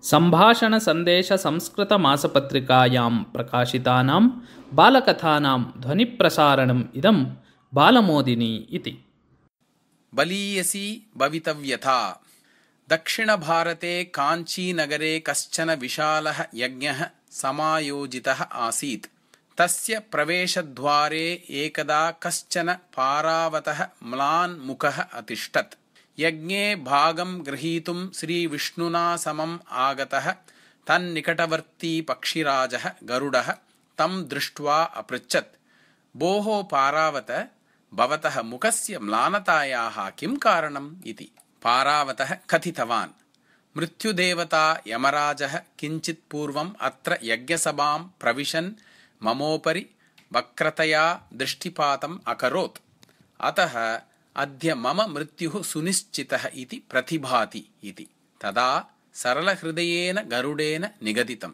सम्भाषणसन्देशसंस्कृतमासपत्रिकायां प्रकाशितानां बालकथानां ध्वनिप्रसारणम् इदं बालमोदिनी इति। बलीयसी भवितव्यथा। दक्षिणभारते काञ्चीनगरे कश्चन विशालः यज्ञः समायोजितः आसीत्। तस्य प्रवेशद्वारे एकदा कश्चन पारावतः म्लान्मुखः अतिष्ठत्। यज्ञे भागं गृहीतुं श्रीविष्णुना समम् आगतः तन्निकटवर्ती पक्षिराजः गरुडः तं दृष्ट्वा अपृच्छत्, भोः पारावत, भवतः मुखस्य म्लानतायाः किं कारणम् इति। पारावतः कथितवान्, मृत्युदेवता यमराजः किञ्चित् पूर्वम् अत्र यज्ञसभां प्रविशन् ममोपरि वक्रतया दृष्टिपातम् अकरोत्। अतः अद्य मम मृत्युः सुनिश्चितः इति प्रतिभाति इति। तदा सरलहृदयेन गरुडेन निगदितं,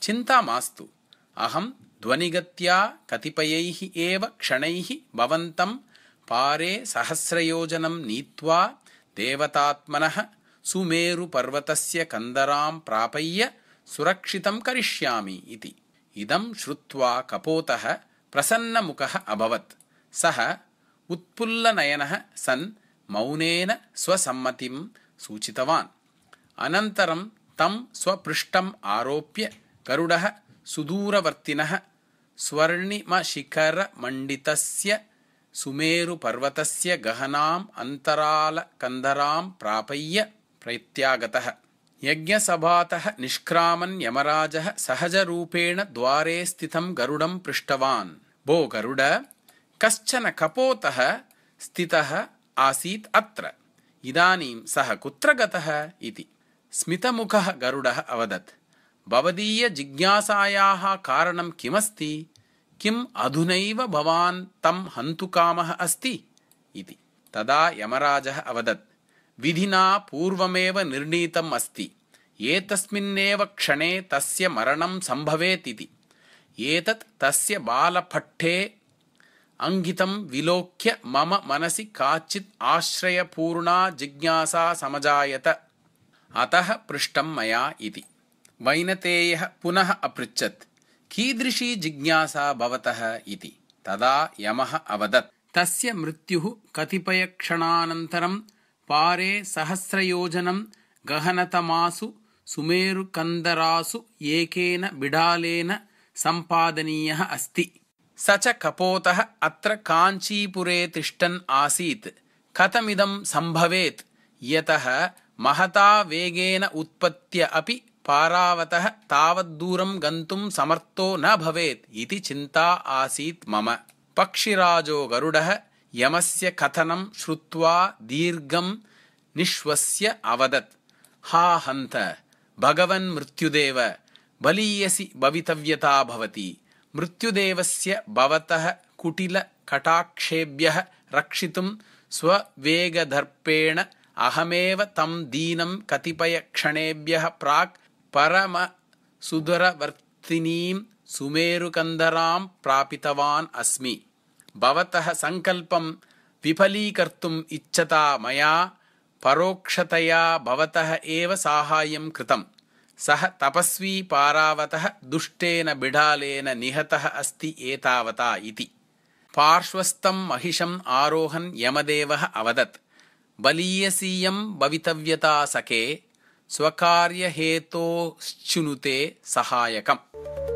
चिन्ता मास्तु, अहं ध्वनिगत्या कतिपयैः एव क्षणैः भवन्तं पारे सहस्रयोजनं नीत्वा देवतात्मनः सुमेरुपर्वतस्य कन्दरां प्रापय्य सुरक्षितं करिष्यामि इति। इदं श्रुत्वा कपोतः प्रसन्नमुखः अभवत्। सः उत्फुल्लनयनः सन् मौनेन स्वसम्मतिं सूचितवान्। अनन्तरं तं स्वपृष्ठम् आरोप्य गरुडः सुदूरवर्तिनः स्वर्णिमशिखरमण्डितस्य सुमेरुपर्वतस्य गहनाम् अन्तरालकन्दरां प्रापय्य प्रत्यागतः। यज्ञसभातः निष्क्रामन् यमराजः सहजरूपेण द्वारे स्थितं गरुडं पृष्टवान्, भो गरुड, कश्चन कपोतः स्थितः आसीत् अत्र, इदानीं सः कुत्र गतः इति। स्मितमुखः गरुडः अवदत्, भवदीय जिज्ञासायाः कारणं किमस्ति? किम् अधुनैव भवान् तं हन्तुकामः अस्ति इति। तदा यमराजः अवदत्, विधिना पूर्वमेव निर्णीतम् अस्ति, एतस्मिन्नेव क्षणे तस्य मरणं सम्भवेत् इति। एतत् तस्य बालपट्टे अंगितं विलोक्य मम मनसि काचित् आश्रयपूर्णा जिज्ञासा समजायत, अतः पृष्टं मया इति। वैनतेयः पुनः अपृच्छत्, कीदृशी जिज्ञासा भवतः इति। तदा यमः अवदत्, तस्य मृत्युः कतिपयक्षणानन्तरं पारे सहस्रयोजनं गहनतमासु सुमेरुकन्दरासु एकेन बिडालेन सम्पादनीयः अस्ति। स च कपोतः अत्र काञ्चीपुरे तिष्ठन् आसीत्। कथमिदं सम्भवेत्? यतः महता वेगेन उत्पत्य अपि पारावतः तावद्दूरं गन्तुं समर्थो न भवेत् इति चिन्ता आसीत् मम। पक्षिराजो गरुडः यमस्य कथनं श्रुत्वा दीर्घं निश्वस्य अवदत्, हा हन्त, भगवन् मृत्युदेव, बलीयसि भवितव्यता भवति। मृत्युदेवस्य भवतः कुटिलकटाक्षेभ्यः रक्षितुं स्ववेगदर्पेण अहमेव तं दीनं कतिपयक्षणेभ्यः प्राक् परमसुदूरवर्तिनीं सुमेरुकन्दरां प्रापितवान् अस्मि। भवतः सङ्कल्पं विफलीकर्तुम् इच्छता मया परोक्षतया भवतः एव साहाय्यं कृतम्। सः तपस्वी पारावतः दुष्टेन बिडालेन निहतः अस्ति एतावता इति। पार्श्वस्थं महिषम् आरोहन् यमदेवः अवदत्, बलीयसीयं भवितव्यता सखे, स्वकार्यहेतोश्चिनुते सहायकम्।